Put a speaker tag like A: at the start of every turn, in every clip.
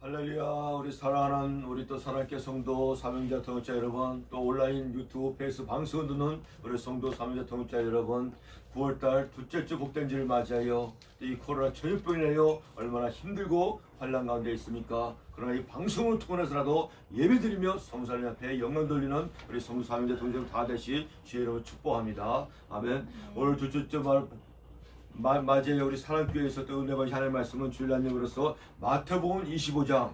A: 할렐루야. 우리 사랑하는 우리 또 사랑께 성도 사명자 동역자 여러분, 또 온라인 유튜브 페이스 방송을 듣는 우리 성도 사명자 동역자 여러분, 9월달 둘째 주 복된 주를 맞이하여 이 코로나 전염병이라요 얼마나 힘들고 환난 가운데 있습니까? 그러나 이 방송을 통해서라도 예배드리며 성사님 앞에 영광 돌리는 우리 성도 사명자 동역자 다 되시 주의 이름으로 축복합니다. 아멘. 오늘 둘째 주 맞이하여 우리 사랑교회에서 또 은혜 받으신 하나님의 말씀은 주일날님으로서 마태복음 25장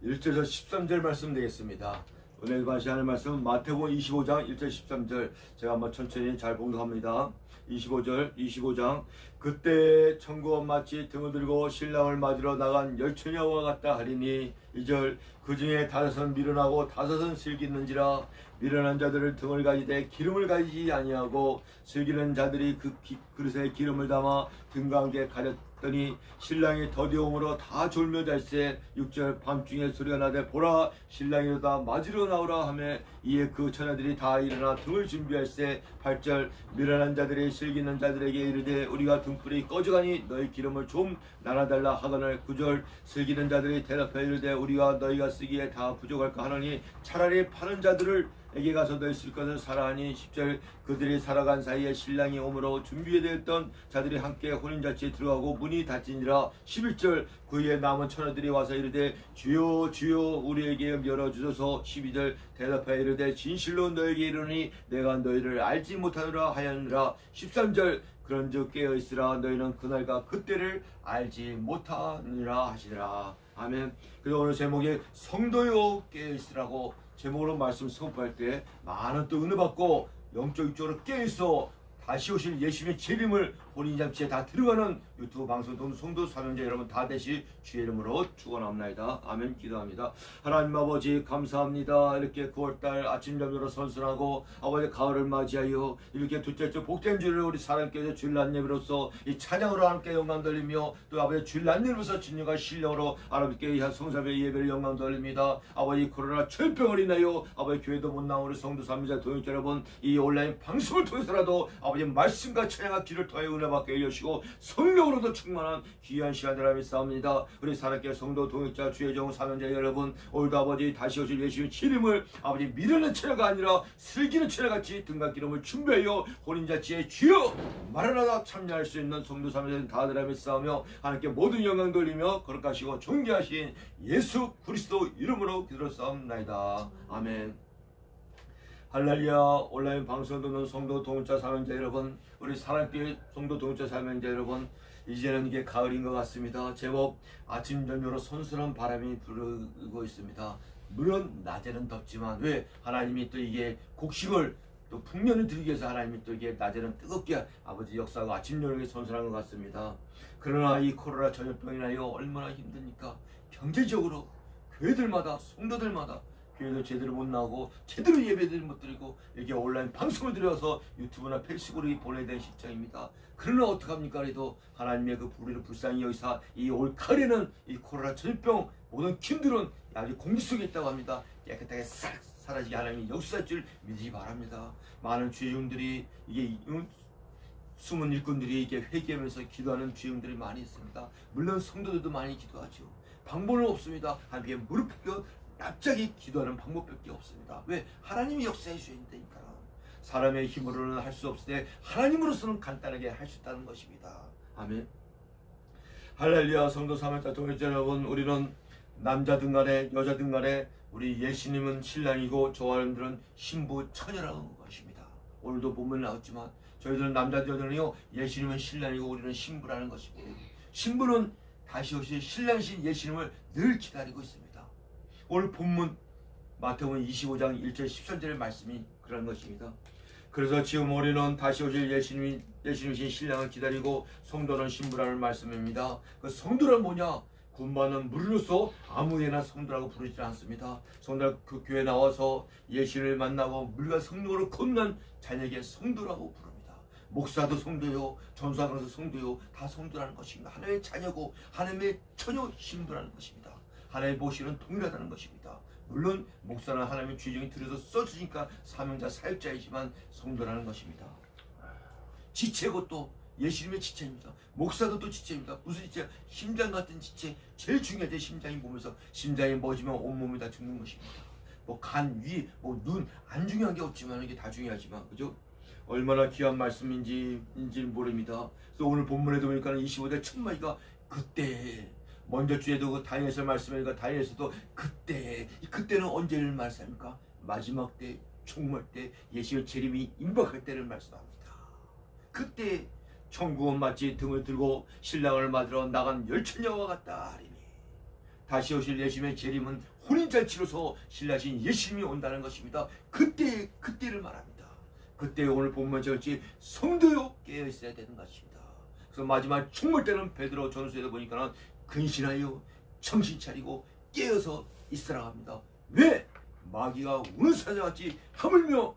A: 1절에서 13절 말씀 되겠습니다. 은혜 받으신 하나님의 말씀은 마태복음 25장 1절 13절 제가 한번 천천히 잘 봉독합니다. 25장 그때 천국은 마치 등을 들고 신랑을 맞으러 나간 열처녀와 같다 하리니 2절 그 중에 다섯은 미련하고 다섯은 슬기는지라 미련한 자들을 등을 가지되 기름을 가지지 아니하고 슬기는 자들이 그 그릇에 기름을 담아 등 가운데 가렸더니 신랑이 더디움으로 다 졸며 잘세 6절 밤중에 소리가 나되 보라 신랑이 오다 맞으러 나오라 하며 이에 그 처녀들이 다 일어나 등을 준비할세 8절 미련한 자들이 슬기는 자들에게 이르되 우리가 등불이 꺼져가니 너희 기름을 좀 나눠달라 하거늘 9절 슬기는 자들이 대답하여 이르되 우리가 너희가 쓰기에 다 부족할까 하노니 차라리 파는 자들을 에게 가서 너희 쓸 것을 사라 하니 10절 그들이 살아간 사이에 신랑이 오므로 준비되었던 자들이 함께 혼인잔치에 들어가고 문이 닫히니라 11절 그의 남은 처녀들이 와서 이르되 주여 주여 우리에게 열어주소서 12절 대답하여 이르되 진실로 너에게 이르니 내가 너희를 알지 못하노라 하였느라 13절 그런즉 깨어있으라 너희는 그날과 그때를 알지 못하느라 하시니라 아멘. 그래서 오늘 제목이 성도요 깨어있으라고 제목으로 말씀 선포할 때 많은 또 은혜 받고 영적 육적으로 깨어있어 다시 오실 예수님의 재림을 혼인잔치에 다 들어가는 유튜브 방송 동 성도 사명자 여러분 다 되시 주의 이름으로 축원합니다. 아멘. 기도합니다. 하나님 아버지 감사합니다. 이렇게 9월달 아침 저녁으로 선선하고 아버지 가을을 맞이하여 이렇게 둘째 주 복된 주를 우리 사랑께서 주일날님으로서 이 찬양으로 함께 영광 돌리며 또 아버지 주일날님으로서 진정과 신령으로 아버지께 성사의 예배를 영광 돌립니다. 아버지 코로나 철병을 인하여 아버지 교회도 못 나온 우리 성도 사명자 동역자 여러분 이 온라인 방송을 통해서라도 아버지 말씀과 찬양과 기를 통하여 은혜 받게 해주시고 성령으로도 충만한 귀한 시간들을 믿사옵니다. 우리 사랑께 성도 동역자 주의 종 사명자 여러분 오늘도 아버지 다시 오실 예수님의 기름을 아버지 미련한 처녀가 아니라 슬기는 처녀같이 등과 기름을 준비하여 혼인잔치에 주여 마라나다 참여할 수 있는 성도 사명자들 다들 믿사오며 하나님께 모든 영광 돌리며 거룩하시고 존귀하신 예수 그리스도 이름으로 기도하옵나이다. 아멘. 할렐루야. 온라인 방송 듣는 성도 동역자 사명자 여러분 우리 사랑교회 성도 동역자 사명자 여러분 이제는 이게 가을인 것 같습니다. 제법 아침 저녁으로 선선한 바람이 불고 있습니다. 물론 낮에는 덥지만 왜 하나님이 또 이게 곡식을 또 풍년을 들기 위해서 하나님이 또 이게 낮에는 뜨겁게 아버지 역사하고 아침 저녁에 선선한 것 같습니다. 그러나 이 코로나 전염병이나요 얼마나 힘드니까 경제적으로 교회들마다 성도들마다 교회도 제대로 못 나오고 제대로 예배를 못 드리고 이렇게 온라인 방송을 들여서 유튜브나 페이스북으로 보내야 되는 시점입니다. 그러나 어떡합니까? 그래도 하나님의 그 불의를 불쌍히 여기사 이 올가을에는 이 코로나 전염병 모든 균들은 아주 공기 속에 있다고 합니다. 깨끗하게 싹 사라지게 하나님이 역사할 줄 믿으시 바랍니다. 많은 주의종들이 이게 숨은 일꾼들이 이게 회개하면서 기도하는 주의종들이 많이 있습니다. 물론 성도들도 많이 기도하죠. 방법은 없습니다. 하나님께 무릎 꿇고 납작이 기도하는 방법밖에 없습니다. 왜? 하나님이 역사해 주셔야 되니까. 사람의 힘으로는 할 수 없을 때 하나님으로서는 간단하게 할 수 있다는 것입니다. 아멘. 할렐루야. 성도 사명자 동역자 여러분 우리는 남자든 간에 여자든 간에 우리 예수님은 신랑이고 저와 여러분들은 신부 처녀라는 것입니다. 오늘도 본문에 나왔지만 저희들은 남자들 여자는요 예수님은 신랑이고 우리는 신부라는 것입니다. 신부는 다시 오실 신랑이신 예수님을 늘 기다리고 있습니다. 오늘 본문 마태복음 25장 1절 13절의 말씀이 그런 것입니다. 그래서 지금 우리는 다시 오실 예수님이신 신랑을 기다리고 성도는 신부라는 말씀입니다. 그 성도란 뭐냐? 군마는 무리로서 아무에나 성도라고 부르지 않습니다. 성도가 그 교회 나와서 예수를 만나고 물과 성령으로 건넌 자녀에게 성도라고 부릅니다. 목사도 성도요, 전사관도 성도요, 다 성도라는 것입니다. 하나님의 자녀고 하나님의 처녀 신부라는 것입니다. 하나님의 보시는 동일하다는 것입니다. 물론 목사는 하나님의 주정이 들여서 써주니까 사명자 사역자이지만 성도라는 것입니다. 지체고 또 예수님의 지체입니다. 목사도 또 지체입니다. 무슨 지체? 심장 같은 지체. 제일 중요하죠. 심장이 보면서 심장이 멎으면 온몸이 다 죽는 것입니다. 뭐 간, 위, 뭐 눈 안 중요한 게 없지만 이게 다 중요하지만 그죠? 얼마나 귀한 말씀인지는 모릅니다. 그래서 오늘 본문에도 보니까 25절 첫 마디가 그때 먼저 주에도 그 다니엘서 말씀하니까 다니엘서도 그때는 언제를 말씀합니까? 마지막 때, 종말 때, 예수의 재림이 임박할 때를 말씀합니다. 그때 천국은 마치 등을 들고 신랑을 맞으러 나간 열처녀와 같다 하리니 다시 오실 예수님의 재림은 혼인잔치로서 신라신 예수님이 온다는 것입니다. 그때를 말합니다. 그때 오늘 본문 절지 성도요 깨어 있어야 되는 것입니다. 그래서 마지막 총물 때는 베드로 전서에도 보니까는 근신하여 정신 차리고 깨어서 있으라 합니다. 왜? 마귀가 우는 사자같이 하물며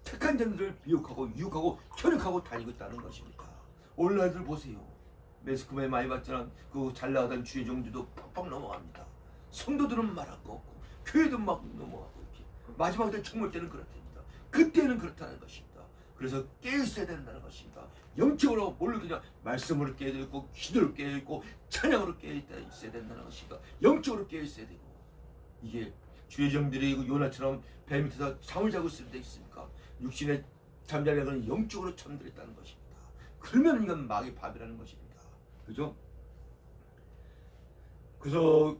A: 택한 자들을 미혹하고 유혹하고 현혹하고 다니고 있다는 것입니다. 오늘날들 보세요. 매스컴에 많이 봤지만 그 잘나가던 주의 종들도 팍팍 넘어갑니다. 성도들은 말할 거 없고 교회도 막 넘어가고 이렇게 마지막 때 총물 때는 그렇답니다. 그때는 그렇다는 것입니다. 그래서 깨어있어야 된다는 것입니다. 영적으로 뭘로 그냥 말씀으로 깨어있고 기도로 깨어있고 찬양으로 깨어있어야 된다는 것입니다. 영적으로 깨어있어야 되고 이게 주의 종들이 요나처럼 배 밑에서 잠을 자고 있을 때 있습니까? 육신의 잠자리는 영적으로 잠들었다는 것입니다. 그러면 이건 마귀의 밥이라는 것입니다. 그죠? 그래서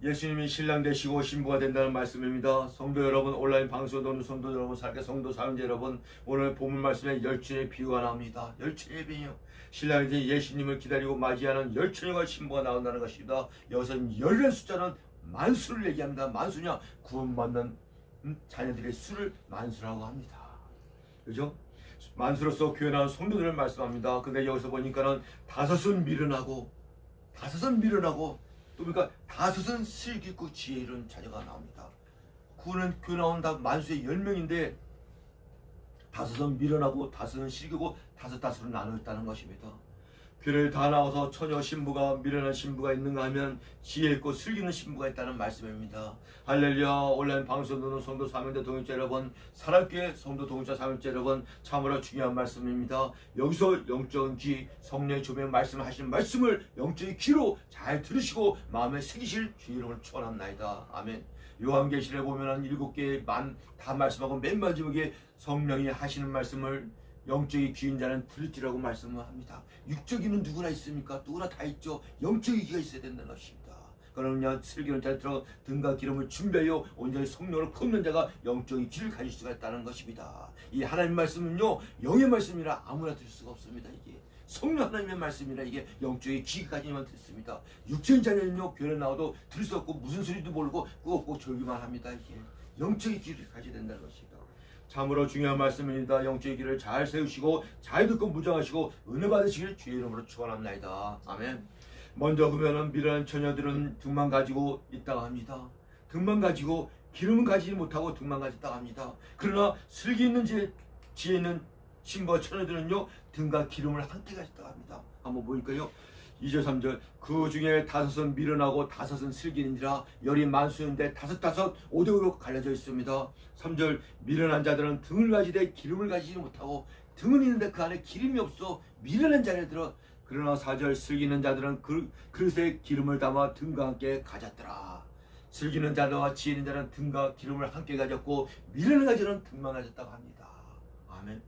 A: 예수님이 신랑 되시고 신부가 된다는 말씀입니다. 성도 여러분, 온라인 방송 도는 성도 여러분, 살게 성도 사용자 여러분, 오늘 본문 말씀에 열처녀의 비유가 나옵니다. 열처녀의 비유. 신랑이 된 예수님을 기다리고 맞이하는 열처녀가 신부가 나온다는 것입니다. 여기서 열의 숫자는 만수를 얘기합니다. 만수냐? 구원받는 자녀들의 수를 만수라고 합니다. 그죠? 만수로서 교회나 성도들을 말씀합니다. 근데 여기서 보니까는 다섯은 미련하고 또 그러니까 다섯은 슬기 있고 지혜 이룬 자녀가 나옵니다. 구원은 교회 나온다 만수의 10명인데 다섯은 미련하고 다섯은 슬기고 다섯으로 나누었다는 것입니다. 교회를 다 나와서 처녀 신부가 미련한 신부가 있는가 하면 지혜 있고 슬기는 신부가 있다는 말씀입니다. 할렐루야. 온라인 방송 듣는 성도 사명자 동역자 여러분, 사랑교회 성도 동역자 사명자 여러분, 참으로 중요한 말씀입니다. 여기서 영적인 귀, 성령의 조명 말씀하시는 말씀을 영적인 귀로 잘 들으시고 마음에 새기실 주의 이름을 축원합나이다. 아멘. 요한계시록에 보면은 7개 다 말씀하고 맨 마지막에 성령이 하시는 말씀을 영적인 귀인 자는 들을지라고 말씀을 합니다. 육적인은 누구나 있습니까? 누구나 다 있죠. 영적인 귀가 있어야 된다는 것입니다. 그러면 슬기는 잘 들어 등과 기름을 준비하여 온전히 성령을 걷는 자가 영적인 귀를 가질 수가 있다는 것입니다. 이 하나님 말씀은요 영의 말씀이라 아무나 들을 수가 없습니다. 이게 성령 하나님의 말씀이라 이게 영적인 귀가 가지면 듣습니다. 육적인 자녀는요 교회 나와도 들을 수 없고 무슨 소리도 모르고 꾹꾹 졸기만 합니다. 이게 영적인 귀를 가져야 된다는 것입니다. 참으로 중요한 말씀입니다. 영적인 길을 잘 세우시고 잘 듣고 무장하시고 은혜 받으시길 주의 이름으로 축원합나이다. 아멘. 먼저 그러면은 미련한 처녀들은 등만 가지고 있다고 합니다. 등만 가지고 기름은 가지지 못하고 등만 가졌다고 합니다. 그러나 슬기 있는 지혜 있는 신부와 처녀들은요 등과 기름을 함께 가졌다고 합니다. 한번 보니까요 2절 3절 그 중에 다섯은 미련하고 다섯은 슬기는지라 열이 만수인데 다섯 5대5로 갈려져 있습니다. 3절 미련한 자들은 등을 가지되 기름을 가지지 못하고 등은 있는데 그 안에 기름이 없어 미련한 자를 들어 그러나 4절 슬기는 자들은 그릇에 기름을 담아 등과 함께 가졌더라. 슬기는 자와 지혜 있는 자는 등과 기름을 함께 가졌고 미련한 자들은 등만 가졌다고 합니다. 아멘.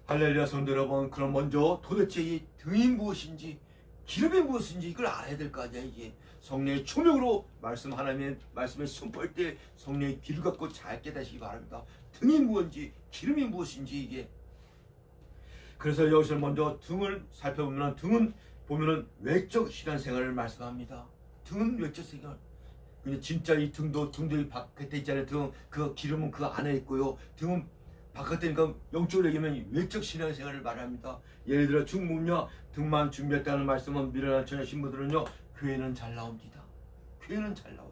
A: 할렐루야. 성도 여러분, 그럼 먼저 도대체 이 등이 무엇인지 기름이 무엇인지 이걸 알아야 될 거 아니야. 이게 성령의 초명으로 하나님의 말씀을 선포할 때 성령의 귀를 갖고 잘 깨닫시기 바랍니다. 등이 무엇인지 기름이 무엇인지 이게. 그래서 여기서 먼저 등을 살펴보면 등은 보면은 외적 신앙생활을 말씀합니다. 등은 외적 생활. 근데 진짜 이 등도 바깥에 있잖아요. 등 그 기름은 그 안에 있고요. 등은 바깥에니까 영적으로 얘기하면 외적 신앙생활을 말합니다. 예를 들어 중문요 등만 준비했다는 말씀은 미련한 처녀 신부들은요 교회는 잘 나옵니다. 교회는 잘 나와.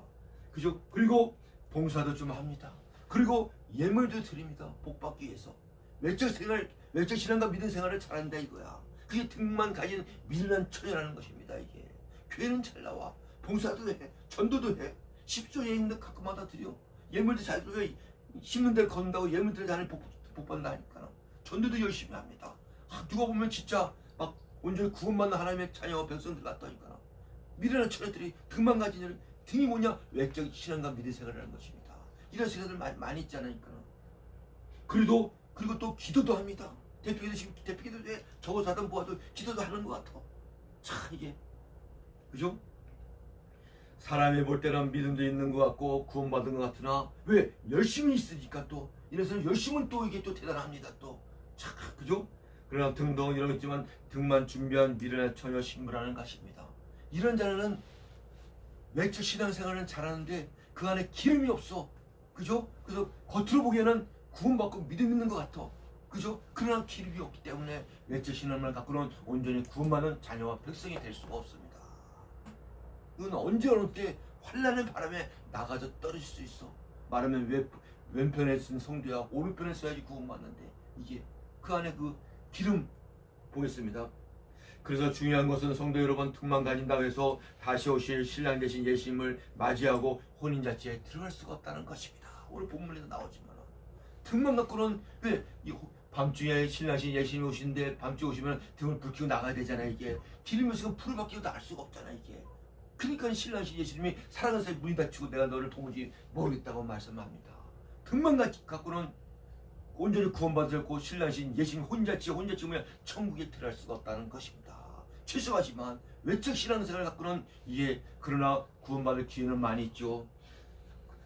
A: 그죠? 그리고 봉사도 좀 합니다. 그리고 예물도 드립니다. 복 받기 위해서. 외적 신앙과 믿음 생활을 잘한다 이거야. 그게 등만 가진 미련한 처녀라는 것입니다. 이게 교회는 잘 나와. 봉사도 해. 전도도 해. 10조 예인도 가끔마다 드려. 예물도 잘 드려. 심는 데를 걷는다고 예물들 자는 복 받는다 하니까 전도도 열심히 합니다. 누가 보면 진짜 막 온전히 구원받는 하나님의 자녀와 백성들 같다니까. 미련한 처녀들이 등만 가진 일, 등이 뭐냐? 외적 신앙과 믿음 생활을 하는 것입니다. 이런 세대들 많이 있잖아요. 그리고 또 기도도 합니다. 대표기도 지금 대표기도에 적어서 하던 보아도 기도도 하는 것 같아. 참 이게 그죠? 사람이 볼 때는 믿음도 있는 것 같고 구원받은 것 같으나 왜 열심히 있으니까 또 이래서 열심은 또 이게 또 대단합니다. 또 참 그죠? 그러나 등등 이런 거 있지만 등만 준비한 미련한 처녀 신부라는 것입니다. 이런 자는 외적 신앙생활은 잘하는데 그 안에 기름이 없어. 그죠? 그래서 겉으로 보기에는 구원받고 믿음 있는 것 같아. 그죠? 그러나 기름이 없기 때문에 외적 신앙을 갖고는 온전히 구원받는 자녀와 백성이 될 수가 없습니다. 이건 언제 어느 때 환난의 바람에 나가져 떨어질 수 있어. 말하면 왼편에 쓴 성도야 오른편에 써야지 구원받는데 이게 그 안에 그 기름 보겠습니다. 그래서 중요한 것은 성도 여러분 등만 가진다고 해서 다시 오실 신랑 되신 예수님을 맞이하고 혼인잔치에 들어갈 수가 없다는 것입니다. 오늘 본문에도 나오지만 등만 갖고는 왜 밤중에 신랑신 예수님이 오시는데 밤중에 오시면 등을 불 켜고 나가야 되잖아요. 이게 기름이 없으면 불을 밖에 나갈 수가 없잖아 이게. 그러니까 신랑신 예수님이 사랑하는 사람이 문이 닫히고 내가 너를 도무지 모르겠다고 말씀합니다. 등만 갖고는 온전히 구원받았고 신랑신 예수님 혼자지 뭐냐 천국에 들어갈 수가 없다는 것입니다. 최소하지만 외적 신앙생활을 갖고는 이게 그러나 구원받을 기회는 많이 있죠.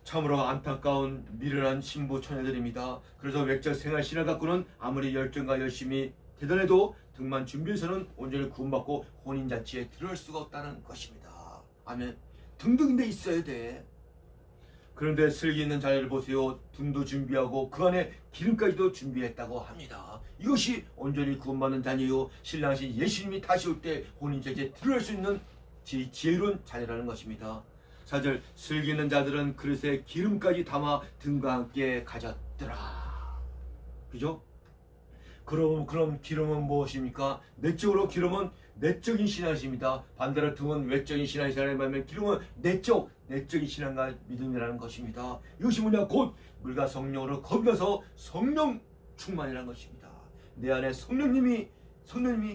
A: 참으로 안타까운 미련한 신부 처녀들입니다. 그래서 외적 생활 신앙을 갖고는 아무리 열정과 열심히 대단해도 등만 준비해서는 온전히 구원받고 혼인잔치에 들어갈 수가 없다는 것입니다. 아멘. 등등인데 있어야 돼. 그런데 슬기 있는 자리를 보세요. 등도 준비하고 그 안에 기름까지도 준비했다고 합니다. 이것이 온전히 구원받는 자녀요 신랑신 예수님이 다시 올 때 혼인잔치에 들어갈 수 있는 지혜로운 자녀라는 것입니다. 4절 슬기 있는 자들은 그릇에 기름까지 담아 등과 함께 가졌더라. 그죠? 그럼 기름은 무엇입니까? 내적으로 기름은 내적인 신앙심입니다. 반대로 등은 외적인 신앙이라는 말면 기름은 내적인 신앙과 믿음이라는 것입니다. 이것이 뭐냐? 곧 물과 성령으로 거듭나서 성령 충만이라는 것입니다. 내 안에 성령님이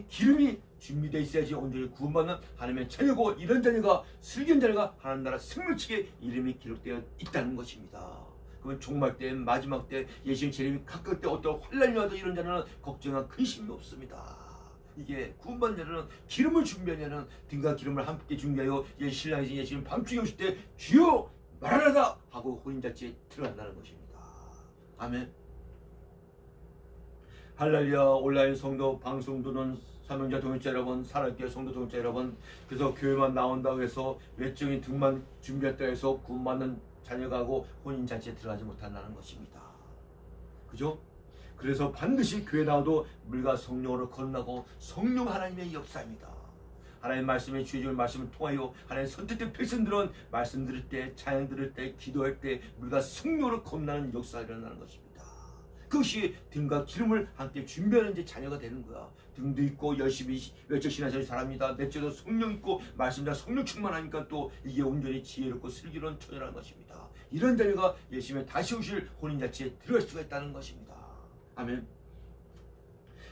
A: 기름이 준비되어 있어야지 온전히 구원받는 하나님의 자녀고 이런 자녀가 슬기한 자녀가 하나님 나라 생명책에 이름이 기록되어 있다는 것입니다. 그러면 종말 때 마지막 때 예수님 재림이 가까울 때 어떤 환난이 와도 이런 자는 걱정한 근심이 없습니다. 이게 구원받는 자는 기름을 준비하냐는 등과 기름을 함께 준비하여 신랑이신 예수님 밤중에 오실 때 주여 말하라 하고 혼인잔치에 들어간다는 것입니다. 아멘. 할렐루야. 온라인 성도 방송도는 사명자 동역자 여러분, 살아있게 성도 동역자 여러분, 그래서 교회만 나온다고 해서 외적인 등만 준비했다 해서 구원받는 자녀가 하고 혼인잔치에 들어가지 못한다는 것입니다. 그죠? 그래서 반드시 교회 나와도 물과 성령으로 거듭나고 성령 하나님의 역사입니다. 하나님 말씀의 주의 말씀을 통하여 하나님 선택된 백성들은 말씀 들을 때, 찬양 들을 때, 기도할 때 물과 성령으로 거듭나는 역사가 일어나는 것입니다. 그것이 등과 기름을 함께 준비하는 이제 자녀가 되는 거야. 등도 있고 열심히 외적 신앙생활 잘합니다. 내적으로 성령 있고 말씀과 성령 충만하니까 또 이게 온전히 지혜롭고 슬기로운 처녀라는 것입니다. 이런 자녀가 예수님의 다시 오실 혼인잔치에 들어갈 수가 있다는 것입니다. 아멘.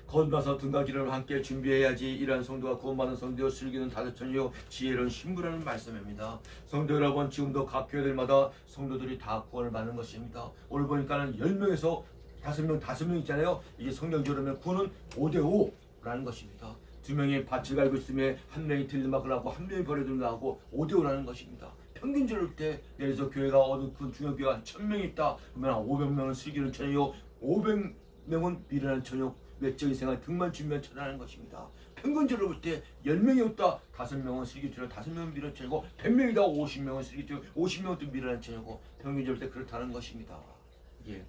A: 거듭나서 등과 기름을 함께 준비해야지 이러한 성도가 구원받는 성도요 슬기는 다섯천이요 지혜로운 신부라는 말씀입니다. 성도 여러분 지금도 각 교회들마다 성도들이 다 구원을 받는 것입니다. 오늘 보니까는 10명에서 5명 있잖아요. 이게 성경적으로 구원은 5대5라는 것입니다. 2명이 밭을 갈고 있으면 1명이 들림막을 하고 1명이 버려둔다 하고 5대5라는 것입니다. 평균적으로 때 예를 들어서 교회가 어느 큰 중요교회가 한 1000명이 있다 그러면 500명은 슬기는 처녀요 500명은 미련한 처녀 외적인 생활 등만 준비한 처녀라는 것입니다. 평균적으로 볼 때 10명이 없다 5명은 슬기 처녀 5명은 미련한 처녀고 100명이다 50명은 슬기 처녀 50명은 또 미련한 처녀고 평균적으로 때 그렇다는 것입니다. 예.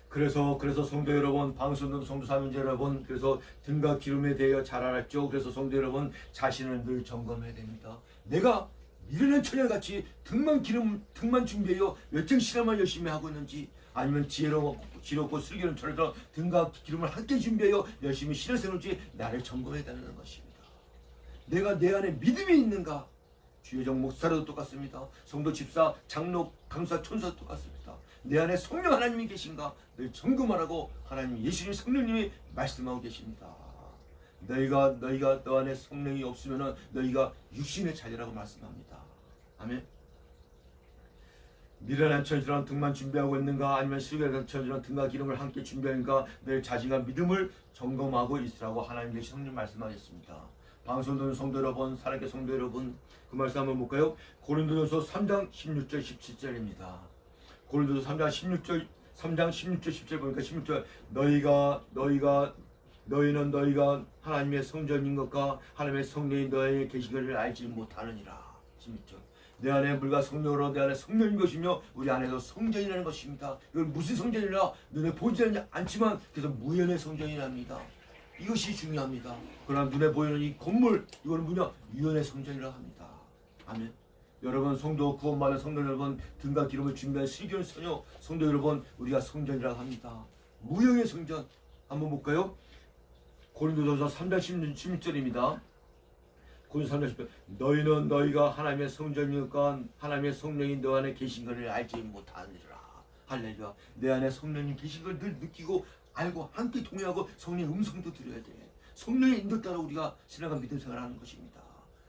A: 그래서 성도 여러분, 방송도 성도 사명자 여러분, 그래서 등과 기름에 대하여 잘 알았죠. 그래서 성도 여러분 자신을 늘 점검해야 됩니다. 내가 미련한 처녀같이 등만 준비해요 외적 신앙만 열심히 하고 있는지 아니면 지혜롭고 슬기로운 처녀처럼 등과 기름을 함께 준비해요 열심히 신앙생활을지 나를 점검해야 되는 것입니다. 내가 내 안에 믿음이 있는가? 주여정 목사라도 똑같습니다. 성도 집사, 장로, 강사, 천사도 똑같습니다. 내 안에 성령 하나님이 계신가 늘 점검하라고 하나님 예수님 성령님이 말씀하고 계십니다. 너희가 너 안에 성령이 없으면 너희가 육신의 자녀라고 말씀합니다. 아멘. 미련한 천지랑 등만 준비하고 있는가 아니면 실결한 천지랑 등과 기름을 함께 준비하는가 내 자신과 믿음을 점검하고 있으라고 하나님 계신 성령 말씀하셨습니다. 방송 듣는 성도 여러분, 사랑의 성도 여러분, 그 말씀 한번 볼까요? 고린도전서 3장 16절 17절입니다. 고린도전서 3장 16절 17절 보니까 16절 너희는 너희가 하나님의 성전인 것과 하나님의 성령이 너희에 계시기를 알지 못하느니라. 16절. 내 안에 물과 성령으로 내 안에 성령인 것이며 우리 안에도 성전이라는 것입니다. 이건 무슨 성전이라 눈에 보이지 않지만 그래서 무현의 성전이랍니다. 이것이 중요합니다. 그러나 눈에 보이는 이 건물 이거는 뭐냐? 유현의 성전이라 합니다. 아멘. 여러분 성도 구원받은 성도 여러분 등과 기름을 준비한 실기한 소녀 성도 여러분 우리가 성전이라고 합니다. 무형의 성전 한번 볼까요? 고린도전서 3장 16절입니다. 고린도서 3장 16절 너희는 너희가 하나님의 성전이니까 하나님의 성령이 너 안에 계신 것을 알지 못하느니라. 할렐루야. 내 안에 성령이 계신 걸 늘 느끼고 알고 함께 동의하고 성령의 음성도 들어야 돼. 성령의 인도 따라 우리가 신앙과 믿음 생활하는 것입니다.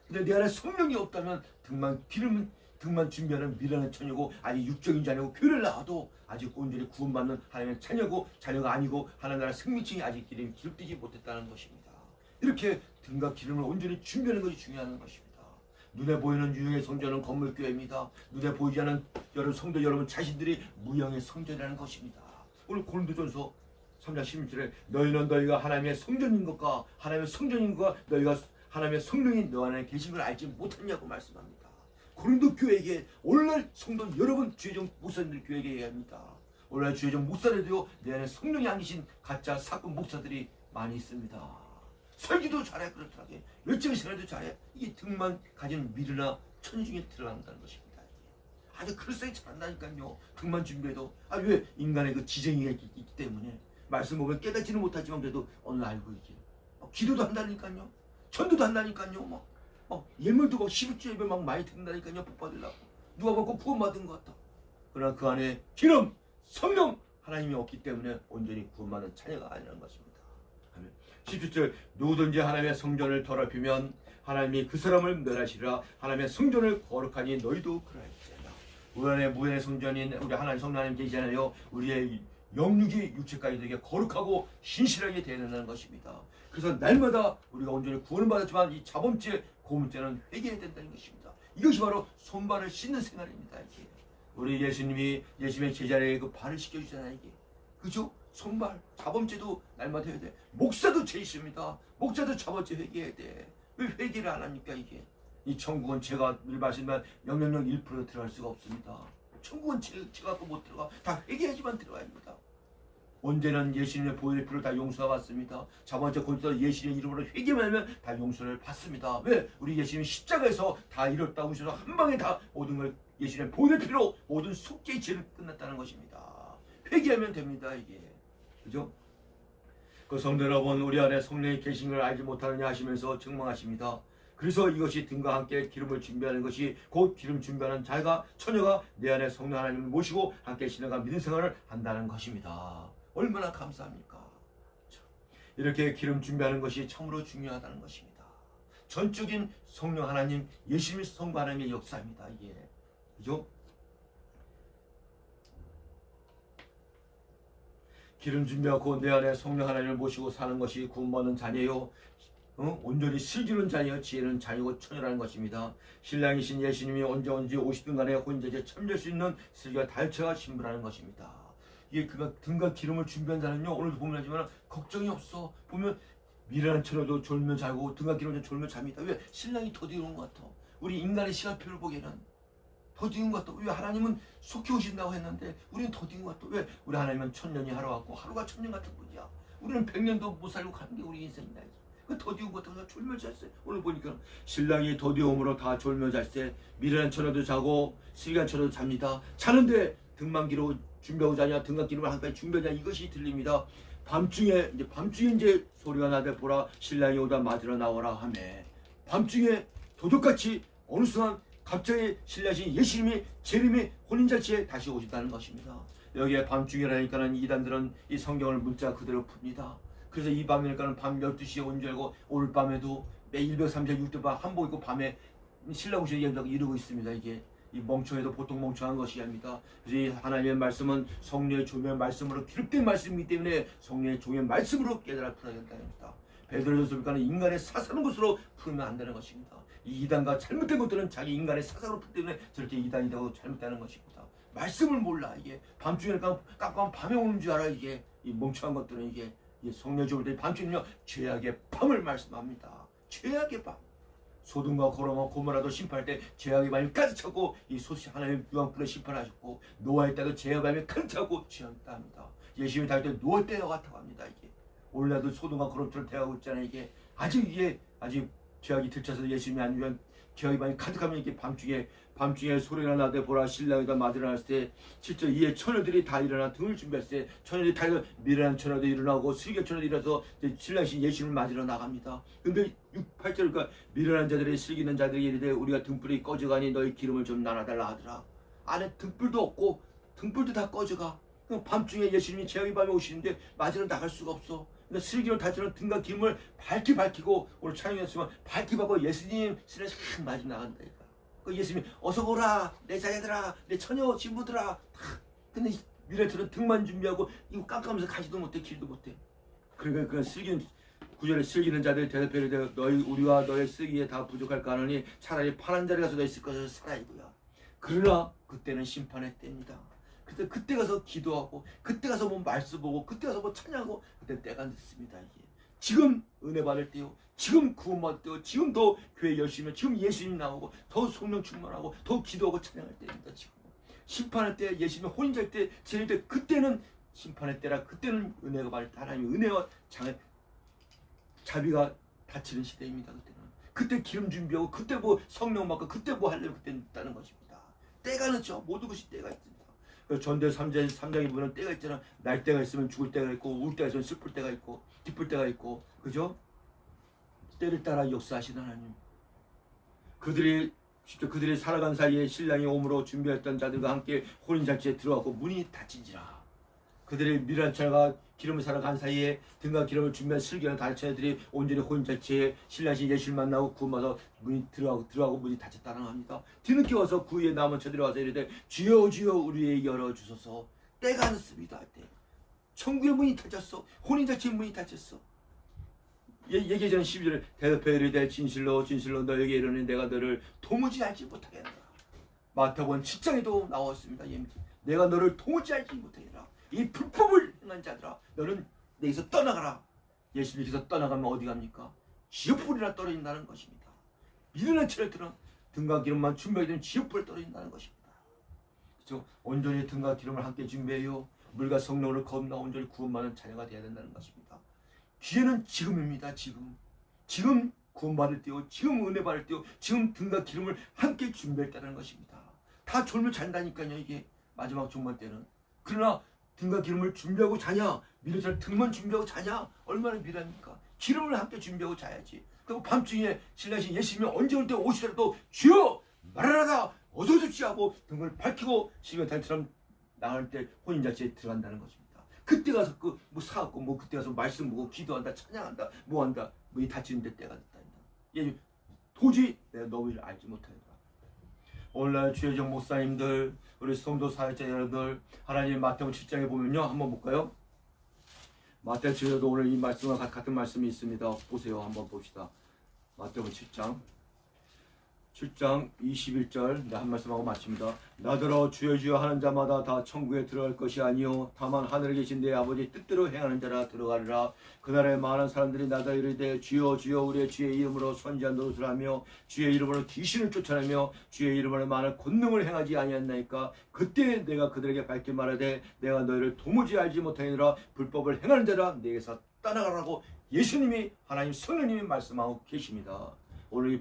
A: 근데 내 안에 성령이 없다면 등만 준비하는 미련한 처녀고 아직 육적인 자녀고 교회를 나와도 아직 온전히 구원받는 하나님의 자녀고 자녀가 아니고 하나님 나라 생명층이 아직 기름이 기록되지 못했다는 것입니다. 이렇게 등과 기름을 온전히 준비하는 것이 중요한 것입니다. 눈에 보이는 유형의 성전은 건물교회입니다. 눈에 보이지 않는 여러분 성도 여러분 자신들이 무형의 성전이라는 것입니다. 오늘 고린도전서 3장 16절에 너희는 너희가 하나님의 성전인 것과 하나님의 성전인 것과 너희가 하나님의 성령이 너 안에 계신 걸 알지 못했냐고 말씀합니다. 고린도 교회에게 오늘날 성도 여러분 주의종 목사님들 교회에게 얘기합니다. 오늘날 주의종 목사들도요 내 안에 성령이 안 계신 가짜 사건 목사들이 많이 있습니다. 설교도 잘해 그렇더라고요. 외적인 생활도 잘해. 이게 등만 가진 미르나 천지 중에 들어간다는 것입니다. 아주 그럴싸하게 잘한다니까요. 등만 준비해도 왜 인간의 그 지정이 있기 때문에 말씀 보면 깨닫지는 못하지만 그래도 오늘 알고 있지. 기도도 한다니까요. 전도도 한다니까요. 예물도 11조 예배 많이 드린다니까요. 복 받으려고. 누가 먹고 구원 받은 것 같다. 그러나 그 안에 기름, 성령 하나님이 없기 때문에 온전히 구원받는 자녀가 아니라는 것입니다. 17절 누구든지 하나님의 성전을 더럽히면 하나님이 그 사람을 멸하시리라. 하나님의 성전을 거룩하니 너희도 그러할지어다. 우리 안에 무현의 성전인 우리 하나님 성령 하나님 계시잖아요. 우리의 영육이 육체까지 되게 거룩하고 신실하게 되어야 된다는 것입니다. 그래서 날마다 우리가 온전히 구원을 받았지만 이 자범죄 고문죄는 회개해야 된다는 것입니다. 이것이 바로 손발을 씻는 생활입니다. 이게. 우리 예수님의 제자에게 그 발을 씻겨주잖아요. 이게. 그죠? 손발, 자범죄도 날마다 해야 돼. 목사도 죄 있습니다. 목사도 자범죄 회개해야 돼. 왜 회개를 안 합니까 이게? 이 천국은 제가 늘 말씀드리면 0.01% 들어갈 수가 없습니다. 천국은 죄 갖고 못 들어가. 다 회개해야지만 들어가야 합니다. 언제는 예수님의 보혈의 피로 다 용서가 받습니다. 자번째 고린도서 예수님의 이름으로 회개만 하면 다 용서를 받습니다. 왜? 우리 예수님 십자가에서 다 이뤘다고 하셔서 한 방에 다 모든 걸 예수님의 보혈의 피로 모든 속죄의 죄를 끝났다는 것입니다. 회개하면 됩니다. 이게. 그죠? 그 성도 여러분 우리 안에 성령이 계신 걸 알지 못하느냐 하시면서 책망하십니다. 그래서 이것이 등과 함께 기름을 준비하는 것이 곧 기름 준비하는 자가 처녀가 내 안에 성령 하나님을 모시고 함께 신앙과 믿음 생활을 한다는 것입니다. 얼마나 감사합니까? 이렇게 기름 준비하는 것이 참으로 중요하다는 것입니다. 전적인 성령 하나님 예수님의 성부 하나님의 역사입니다. 이게 그죠? 기름 준비하고 내 안에 성령 하나님을 모시고 사는 것이 구원받는 자녀요. 온전히 슬기는 자녀, 지혜는 자녀고 처녀라는 것입니다. 신랑이신 예수님이 언제 오시든 간에 혼자제 참될 수 있는 슬기와 달처가 신부라는 것입니다. 이게 그가 등과 기름을 준비한 자는요. 오늘도 보면 하지만 걱정이 없어. 보면 미련한 처녀도 졸며 자고 등과 기름을 졸며 잡니다. 왜? 신랑이 더디운 것 같아. 우리 인간의 시간표를 보기에는 더디운 것 같아. 왜? 하나님은 속히 오신다고 했는데 우리는 더디운 것 같아. 왜? 우리 하나님은 1000년이 하루 같고 하루가 1000년 같은 분이야. 우리는 100년도 못 살고 가는 게 우리 인생이다. 그 더디운 것 같아서 졸며 잤어요. 오늘 보니까 신랑이 더디움으로 다 졸며 잤어요. 미련한 처녀도 자고 슬기한 처녀도 잡니다. 자는데 등만 기로 준비하고 자냐 등과 기름을 한까지 준비하냐 이것이 들립니다. 밤중에 이제 소리가 나되 보라 신랑이 오다 맞으러 나오라 하매 밤중에 도둑같이 어느 순간 갑자기 신랑이신 예수님이 재림의 혼인잔치에 다시 오셨다는 것입니다. 여기에 밤중이라니까는 이단들은 이 성경을 문자 그대로 풉니다. 그래서 이 밤이니까는 밤 12시에 온 줄 알고 오늘 밤에도 매 136대 밤 한복 입고 밤에 신랑 오시는 예배가 이루고 있습니다. 이게 이 멍청해도 보통 멍청한 것이 아닙니다. 그래서 이 하나님의 말씀은 성령의 종의 말씀으로 기록된 말씀이기 때문에 성령의 종의 말씀으로 깨달아 풀어야 된다입니다. 베드로전서니까는 인간의 사사는 것으로 풀면 안 되는 것입니다. 이 이단과 잘못된 것들은 자기 인간의 사상으로 풀기 때문에 저렇게 이단이 되고 잘못되는 것입니다. 말씀을 몰라. 이게 밤중에 깜깜한 밤에 오는 줄 알아. 이게 이 멍청한 것들은 이게 성령 적을 때 밤중에는요 죄악의 밤을 말씀합니다. 죄악의 밤. 소돔과 고모라도 심판할 때 죄악의 밤이 가득 찼고 이 하나님 유황불에 심판하셨고 노아의 때도 죄악의 밤이 가득 찼고 취한다 합니다. 예수님이 다닐 때 노아 때와 같다고 합니다. 이게 오늘날도 소돔과 고모라처럼 대하고 있잖아요. 이게 아직 죄악이 들쳐서 예수님이 안 주면 죄악의 밤이 가득하면 이렇게 밤중에 소리가 나되 보라 신랑이다 맞으러 났을 때 7절 이에 처녀들이 다 일어나 등을 준비했을 때 처녀들이 다 미련한 처녀도 일어나고 슬기 처녀도 일어나서 신랑신 예수님을 맞으러 나갑니다. 근데 8절 그러니까 미련한 자들이 슬기는 자들이 이르되 우리가 등불이 꺼져가니 너희 기름을 좀 나눠달라 하더라. 안에 등불도 없고 등불도 다 꺼져가. 밤중에 예수님이 죄악의 밤에 오시는데 맞으러 나갈 수가 없어. 슬기로 다치는 등과 기름을 밝히고 오늘 찬양했지만 밝히 받고 예수님 신을 싹 맞이 나간다. 그 예수님이 어서 오라 내 자녀들아 내 처녀 신부들아. 근데 미래처럼 등만 준비하고 이거 깜깜해서 가지도 못해 길도 못해. 그러니까 그 슬기는 구절에 슬기는 자들 대답해 이르되 너희 우리와 너의 슬기에 다 부족할까 하느니 차라리 파란 자리 가서 너 있을 것을 살아이고야. 그러나 그때는 심판의 때입니다. 그래서 그때 가서 기도하고 그때 가서 뭐 말씀 보고 그때 가서 뭐 찬양하고 그때 때가 늦습니다. 이게 지금 은혜 받을 때요, 지금 구원받을 때요, 지금 더 교회 열심히 지금 예수님 나오고 더 성령 충만하고 더 기도하고 찬양할 때입니다. 지금 심판할 때 예수님 혼인될 때 제일 때 그때는 심판의 때라. 그때는 은혜가 받을 때 하나님의 은혜와 자비가 닫히는 시대입니다. 그때 기름 준비하고 그때 뭐 성령 받고 그때 뭐 하려면 그때 늦다는 것입니다. 때가 늦죠. 모든 것이 때가 있습니다. 전대 3장에 보면 때가 있잖아. 날 때가 있으면 죽을 때가 있고 울 때가 있으면 슬플 때가 있고 기쁠 때가 있고 그죠? 때를 따라 역사하신 하나님. 그들이 살아간 사이에 신랑이 오므로 준비했던 자들과 함께 혼인잔치에 들어가고 문이 닫힌지라. 그들의 미련한 처녀가 기름을 살아간 사이에 등과 기름을 준비한 슬기한 다른 처녀들이 온전히 혼인잔치에 신랑신 예수를 만나고 구원받아 문이 들어가고 문이 닫혔다는 합니다. 뒤늦게 와서 그 위에 남은 처들이 와서 이르되 주여 주여 우리에게 열어주소서. 때가 늦습니다. 때. 천국의 문이 닫혔어. 혼인잔치의 문이 닫혔어. 얘기하자는 12절에 대답해 이르되 진실로 너에게 이르니 내가 너를 도무지 알지 못하겠노라. 마태복음 7장에도 나왔습니다. 내가 너를 도무지 알지 못하겠노라. 이 불법을 행한 자들아 너는 내게서 떠나가라. 예수님께서 떠나가면 어디 갑니까? 지옥불이나 떨어진다는 것입니다. 미련한 처녀들은 등과 기름만 준비하게 되면 지옥불에 떨어진다는 것입니다. 그렇죠? 온전히 등과 기름을 함께 준비해요. 물과 성령을 거듭나 온전히 구원받는 자녀가 되어야 된다는 것입니다. 기회는 지금입니다. 지금 구원받을 때요, 지금 은혜 받을 때요, 지금 등과 기름을 함께 준비할 때라는 것입니다. 다 졸면 잔다니까요. 이게 마지막 종말 때는. 그러나 등과 기름을 준비하고 자냐? 미래처럼 등만 준비하고 자냐? 얼마나 미련합니까? 기름을 함께 준비하고 자야지. 그리고 밤중에 신랑신 예수님이 언제 올 때 오시더라도 주여 말하라다 어서 오십시오 하고 등을 밝히고 시멘탈처럼 나갈 때 혼인잔치에 들어간다는 것입니다. 그때 가서 뭐 사갖고 뭐 그때 가서 말씀 보고 기도한다 찬양한다 뭐한다 뭐 이 닫히는 데 때가 됐다니까. 예, 도저히 내가 너희를 알지 못하리라. 오늘날 주의정 목사님들 우리 성도 사역자 여러분들 하나님 마태복음 7장에 보면요 한번 볼까요? 마태복음 7장도 오늘 이 말씀과 같은 말씀이 있습니다. 보세요. 한번 봅시다. 마태복음 7장 21절 한 말씀하고 마칩니다. 나더러 주여 주여 하는 자마다 다 천국에 들어갈 것이 아니요 다만 하늘에 계신 내 아버지 뜻대로 행하는 자라 들어가리라. 그날에 많은 사람들이 나더러 이르되 주여 주여 우리의 주의 이름으로 선지한 노릇을 하며 주의 이름으로 귀신을 쫓아내며 주의 이름으로 많은 권능을 행하지 아니했나이까. 그때 내가 그들에게 밝히 말하되 내가 너희를 도무지 알지 못하느니라. 불법을 행하는 자라 내게서 떠나가라고 예수님이 하나님 성령님이 말씀하고 계십니다. 오늘 이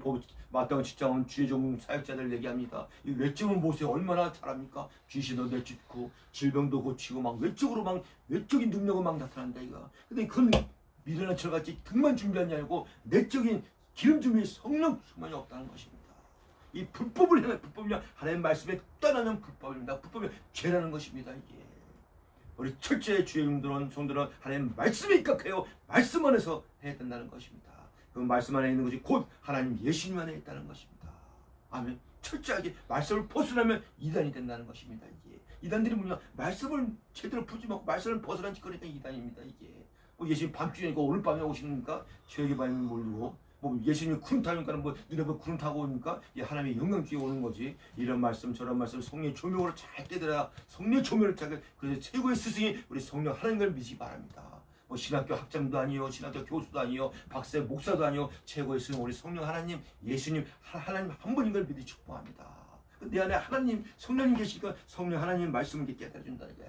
A: 마태복음 7장은 주의 종 사역자들 얘기합니다. 이 외적을 보세요. 얼마나 잘합니까? 귀신도 내쫓고 질병도 고치고 막 외적인 능력은 막 나타난다 이거. 근데 그건 미련한 철같이 등만 준비한 게 아니고 내적인 기름 준비 성령 충만이 없다는 것입니다. 이 불법을 해야 불법이냐 하나님 말씀에 떠나면 불법입니다. 불법이 죄라는 것입니다. 이게 우리 철저히 주의 성도는 하나님 말씀에 입각해요. 말씀 안에서 해야 된다는 것입니다. 그 말씀 안에 있는 것이 곧 하나님 예수님 안에 있다는 것입니다. 아멘. 철저하게 말씀을 벗어나면 이단이 된다는 것입니다. 이게 이단들이 뭐냐, 말씀을 제대로 풀지 못하고 말씀을 벗어난 짓거리가 이단입니다. 이게 뭐 예수님 밤중이니까 오늘 밤에 오시니까 죄의 밤에 모르고 뭐 예수님이 구름 타니까는 뭐 너네 뭐 구름 타고 오니까 하나님의 영광 뒤에 오는 거지. 이런 말씀 저런 말씀 성령의 조명으로 잘 깨달아야 성령의 조명을 잘. 그래서 최고의 스승이 우리 성령 하나님을 믿으시기 바랍니다. 뭐 신학교 학장도 아니요, 신학교 교수도 아니요, 박사 목사도 아니요, 최고의 스승 우리 성령 하나님 예수님 하나님 한 분인 걸 믿으 축복합니다. 내 안에 하나님 성령님 계시니까 성령 하나님 말씀을 깨달아 준다는 거야.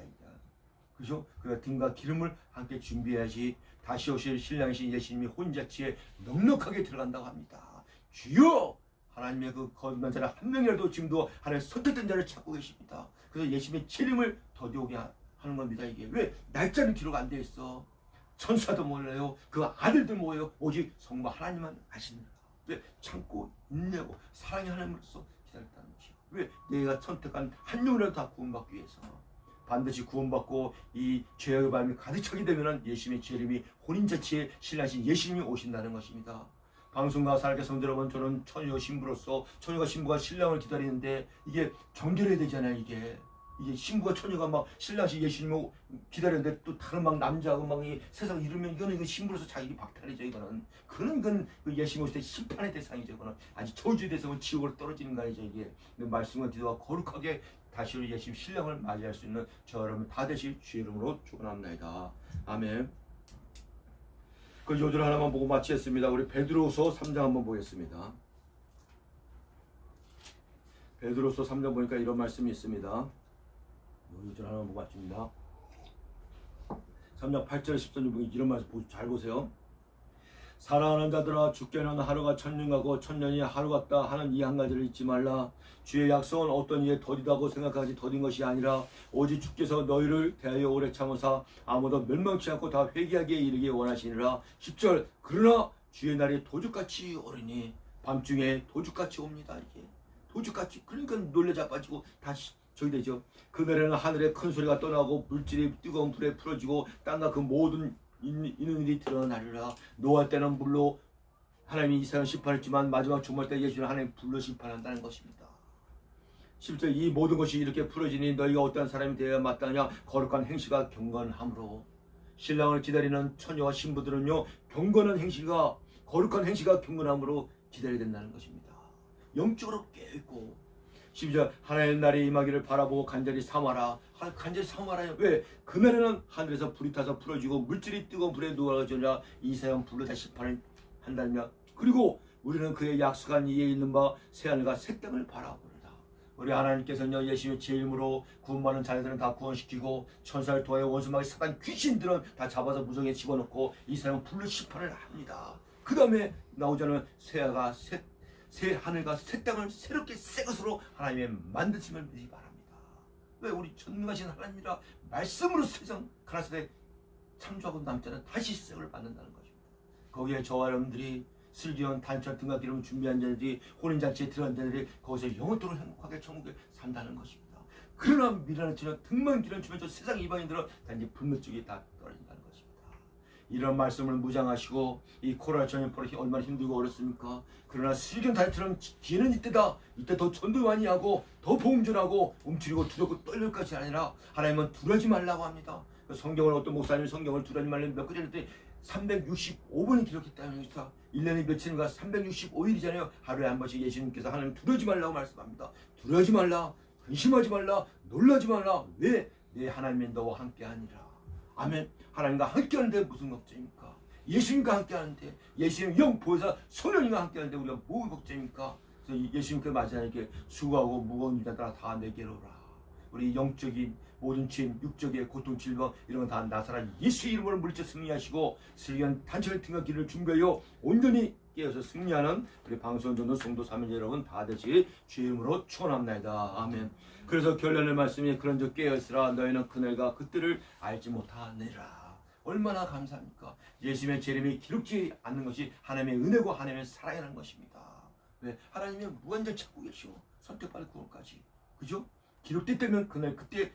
A: 그죠? 그 등과 기름을 함께 준비해야지 다시 오실 신랑이신 예수님이 혼자치에 넉넉하게 들어간다고 합니다. 주여! 하나님의 그 거듭난 자를 한 명이라도 지금도 하나님의 선택된 자를 찾고 계십니다. 그래서 예수님의 재림을 더디오게 하는 겁니다. 이게 왜? 날짜는 기록 안 돼 있어. 천사도 몰라요. 그 아들도 뭐예요? 오직 성부 하나님만 아시느라. 왜? 참고 인내하고 사랑의 하나님으로서 기다렸다는 것이요. 왜? 내가 선택한 한 영이라도 다 구원받기 위해서. 반드시 구원받고 이 죄의 밤이 가득 차게 되면 예수님의 재림이 혼인잔치에 신랑이신 예수님이 오신다는 것입니다. 방송과 살게 성도 여러분, 저는 처녀 신부로서 처녀가 신부가 신랑을 기다리는데 이게 정결해야 되잖아요. 이게 신부가 처녀가 막 신랑이신 예수님을 기다리는데 또 다른 막 남자하고 막 이 세상 이러면 이거는 신부로서 자기 박탈이죠. 이거는 그건 그 예수님 오실 때 심판의 대상이죠. 이거는 아직 저주의 대상은 지옥으로 떨어지는 거 아니죠. 이게 말씀과 기도가 거룩하게 다시 우리 예수님 신랑을 맞이할 수 있는 저 여러분 다 되실 주의 이름으로 축원합니다. 아멘. 그 요절 하나만 보고 마치겠습니다. 우리 베드로서 3장 한번 보겠습니다. 베드로서 3장 보니까 이런 말씀이 있습니다. 요절 하나만 보고 마칩니다. 3장 8절 10절 보니 이런 말씀 잘 보세요. 사랑하는 자들아, 주께는 하루가 천년 가고 천년이 하루 같다 하는 이 한 가지를 잊지 말라. 주의 약속은 어떤 이에 더디다고 생각하지 더딘 것이 아니라 오직 주께서 너희를 대하여 오래 참으사 아무도 멸망치 않고 다 회개하기에 이르기 원하시니라. 10절 그러나 주의 날이 도둑같이 오르니 밤중에 도둑같이 옵니다. 이게 도둑같이, 그러니까 놀래 자빠지고 다시 저기 되죠. 그날에는 하늘에 큰 소리가 떠나고 물질이 뜨거운 불에 풀어지고 땅과 그 모든 있는 일이 드러나리라. 노할 때는 물로 하나님이 이 세상을 심판했지만 마지막 종말 때 예수는 하나님 불로 심판한다는 것입니다. 10절 이 모든 것이 이렇게 풀어지니 너희가 어떠한 사람이 되어야 마땅하냐. 거룩한 행실과 경건함으로. 신랑을 기다리는 처녀와 신부들은요, 경건한 행실과 거룩한 행실과 경건함으로 기다려야 된다는 것입니다. 영적으로 깨있고. 12절 하나님의 날이 임하기를 바라보고 간절히 삼아라. 간절히 삼아라요. 왜? 그날에는 하늘에서 불이 타서 풀어지고 물질이 뜨거운 불에 누워지느라 이 세상 불로 다 심판을 한다며. 그리고 우리는 그의 약속한 이에 있는 바 새하늘과 새 땅을 바라보느라. 우리 하나님께서는 예수님의 제 이름으로 구원받는 자녀들은 다 구원시키고 천사를 통하여 원수마귀 사단 귀신들은 다 잡아서 무성에 집어넣고 이 세상 불로 심판을 합니다. 그 다음에 나오자는 새 하늘과 새 땅을 새롭게 새 것으로 하나님의 만드심을 믿기 바랍니다. 왜? 우리 전능하신 하나님이라 말씀으로 세상 가나안에 창조하고 남자는 다시 새 것을 받는다는 것입니다. 거기에 저와 여러분들이 슬기원 단천 등과 기름을 준비한 자들이 혼인잔치에 들어간 자들이 거기서 영원토록 행복하게 천국에 산다는 것입니다. 그러나 미련한 처녀 등만 기름 주면 저 세상 이방인들은 단지 불물 쪽에 다 떨어진다는 것입니다. 이런 말씀을 무장하시고 이 코로나 전염병이 얼마나 힘들고 어렵습니까? 그러나 슬기원 단처럼 기회는 이때다. 이때 더 전도 많이 하고 더 보험전하고 움츠리고 두렵고 떨릴 것이 아니라 하나님은 두려지 말라고 합니다. 성경을 어떤 목사님이 성경을 두려지 말라고 몇 가지 했더니 365번이 기록했다는 것이다. 1년이 며칠인가 365일이잖아요. 하루에 한 번씩 예수님께서 하나님 두려지 말라고 말씀합니다. 두려지 말라, 근심하지 말라, 놀라지 말라. 왜? 내 하나님이 너와 함께하니라. 아멘. 하나님과 함께하는데 무슨 걱정입니까? 예수님과 함께하는데, 예수님 영 보혜사 성령님과 함께하는데 우리가 뭐가 걱정입니까? 그래서 예수님께 맞이하니까 수고하고 무거운 자들아 다 내게로 오라. 우리 영적인 모든 죄, 육적의 고통, 질병 이런 건 다 나사렛 예수의 이름으로 물리쳐 승리하시고 슬기한 단체를 등과 길을 준비하여 온전히 깨어서 승리하는 우리 방송 듣는 성도 사명자 여러분 다 되시 주의 이름으로 축원합니다. 아멘. 그래서 결론의 말씀이 그런즉 깨어있으라 너희는 그날과 그때를 알지 못하느라. 얼마나 감사합니까? 예수님의 재림이 기록지 않는 것이 하나님의 은혜고 하나님의 사랑이라는 것입니다. 왜? 하나님이 무한정 찾고 계시오. 선택받을 구원까지. 그죠? 기록됐다면 그날 그때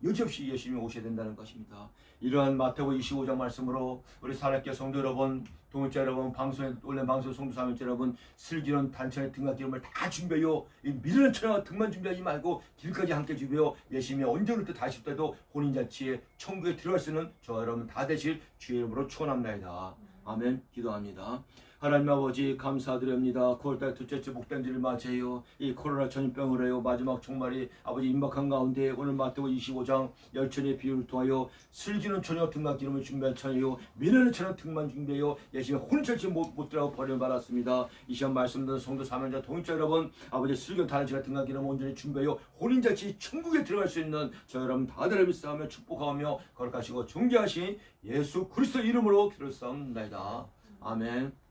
A: 여지없이 예수님이 오셔야 된다는 것입니다. 이러한 마태복음 25장 말씀으로 우리 사랑의 성도 여러분, 동역자 여러분, 방송에 올린 방송 성도 사명자 여러분, 슬기로운 단천의 등갓기름을 다 준비해요. 이 미련한 천하가 등만 준비하지 말고 길까지 함께 준비해요. 예수님이 언제 올 때 다시 올 때도 혼인잔치에 천국에 들어갈 수 있는 저와 여러분 다 되실 주의 이름으로 축원합니다. 아멘. 기도합니다. 하나님 아버지 감사드립니다. 9월달 둘째 주 복된 주를 맞이해요. 이 코로나 전염병으로 해요. 마지막 종말이 아버지 임박한 가운데 오늘 마태복음 25장 열천의 비유를 통하여 슬기는 처녀 등만 기름을 준비한 처녀요 미련한 처녀 등만 준비해요. 예수님 혼철치 못 들어가고 버림받았습니다. 이 시간 말씀 듣는 성도 사명자 동역자 여러분, 아버지 슬기는 단지가 등만 기름 온전히 준비해요. 혼인잔치 천국에 들어갈 수 있는 저 여러분 다들 믿사하며 축복하며 거룩하시고 존귀하신 예수 그리스도 이름으로 기도를 쌓습니다. 아멘.